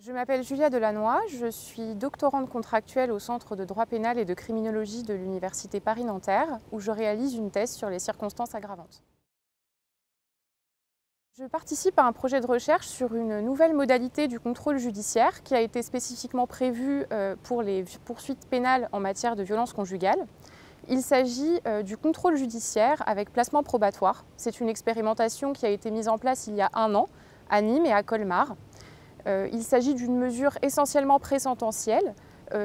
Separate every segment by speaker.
Speaker 1: Je m'appelle Julia Delannoy, je suis doctorante contractuelle au Centre de droit pénal et de criminologie de l'Université Paris-Nanterre, où je réalise une thèse sur les circonstances aggravantes. Je participe à un projet de recherche sur une nouvelle modalité du contrôle judiciaire qui a été spécifiquement prévue pour les poursuites pénales en matière de violence conjugale. Il s'agit du contrôle judiciaire avec placement probatoire. C'est une expérimentation qui a été mise en place il y a 1 an à Nîmes et à Colmar. Il s'agit d'une mesure essentiellement présententielle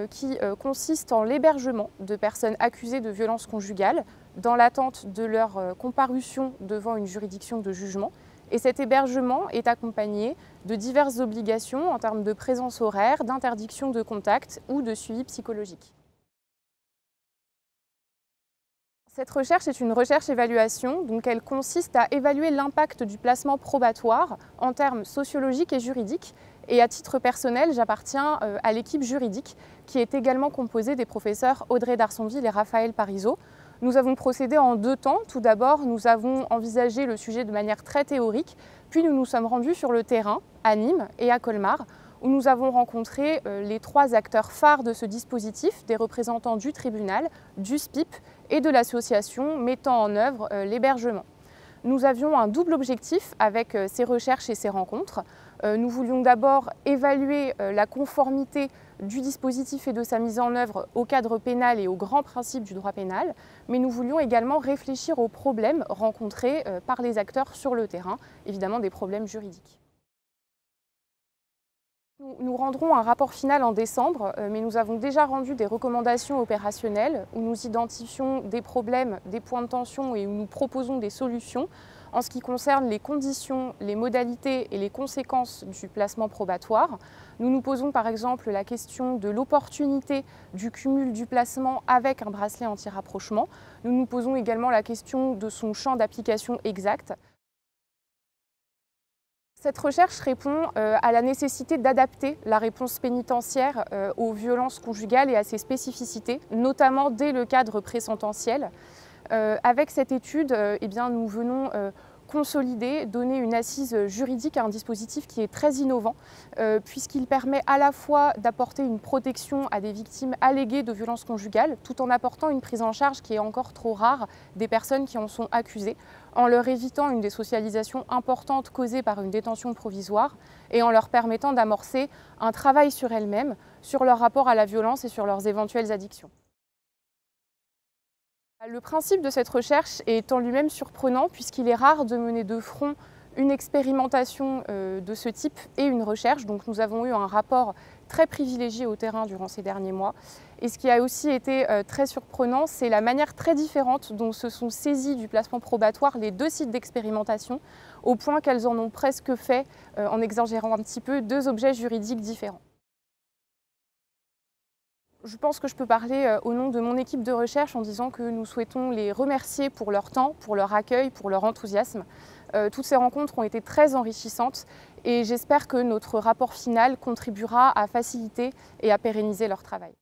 Speaker 1: qui consiste en l'hébergement de personnes accusées de violences conjugales dans l'attente de leur comparution devant une juridiction de jugement. Et cet hébergement est accompagné de diverses obligations en termes de présence horaire, d'interdiction de contact ou de suivi psychologique. Cette recherche est une recherche-évaluation, donc elle consiste à évaluer l'impact du placement probatoire en termes sociologiques et juridiques. Et à titre personnel, j'appartiens à l'équipe juridique qui est également composée des professeurs Audrey Darsonville et Raphaël Parisot. Nous avons procédé en 2 temps. Tout d'abord, nous avons envisagé le sujet de manière très théorique, puis nous nous sommes rendus sur le terrain, à Nîmes et à Colmar, où nous avons rencontré les 3 acteurs phares de ce dispositif, des représentants du tribunal, du SPIP et de l'association mettant en œuvre l'hébergement. Nous avions un double objectif avec ces recherches et ces rencontres. Nous voulions d'abord évaluer la conformité du dispositif et de sa mise en œuvre au cadre pénal et aux grands principes du droit pénal, mais nous voulions également réfléchir aux problèmes rencontrés par les acteurs sur le terrain, évidemment des problèmes juridiques. Nous rendrons un rapport final en décembre, mais nous avons déjà rendu des recommandations opérationnelles où nous identifions des problèmes, des points de tension et où nous proposons des solutions en ce qui concerne les conditions, les modalités et les conséquences du placement probatoire. Nous nous posons par exemple la question de l'opportunité du cumul du placement avec un bracelet anti-rapprochement. Nous nous posons également la question de son champ d'application exact. Cette recherche répond à la nécessité d'adapter la réponse pénitentiaire aux violences conjugales et à ses spécificités, notamment dès le cadre présententiel. Avec cette étude, nous venons consolider, donner une assise juridique à un dispositif qui est très innovant, puisqu'il permet à la fois d'apporter une protection à des victimes alléguées de violences conjugales, tout en apportant une prise en charge qui est encore trop rare des personnes qui en sont accusées, en leur évitant une désocialisation importante causée par une détention provisoire et en leur permettant d'amorcer un travail sur elles-mêmes, sur leur rapport à la violence et sur leurs éventuelles addictions. Le principe de cette recherche est en lui-même surprenant puisqu'il est rare de mener de front une expérimentation de ce type et une recherche. Donc nous avons eu un rapport très privilégié au terrain durant ces derniers mois. Et ce qui a aussi été très surprenant, c'est la manière très différente dont se sont saisis du placement probatoire les 2 sites d'expérimentation, au point qu'elles en ont presque fait, en exagérant un petit peu, 2 objets juridiques différents. Je pense que je peux parler au nom de mon équipe de recherche en disant que nous souhaitons les remercier pour leur temps, pour leur accueil, pour leur enthousiasme. Toutes ces rencontres ont été très enrichissantes et j'espère que notre rapport final contribuera à faciliter et à pérenniser leur travail.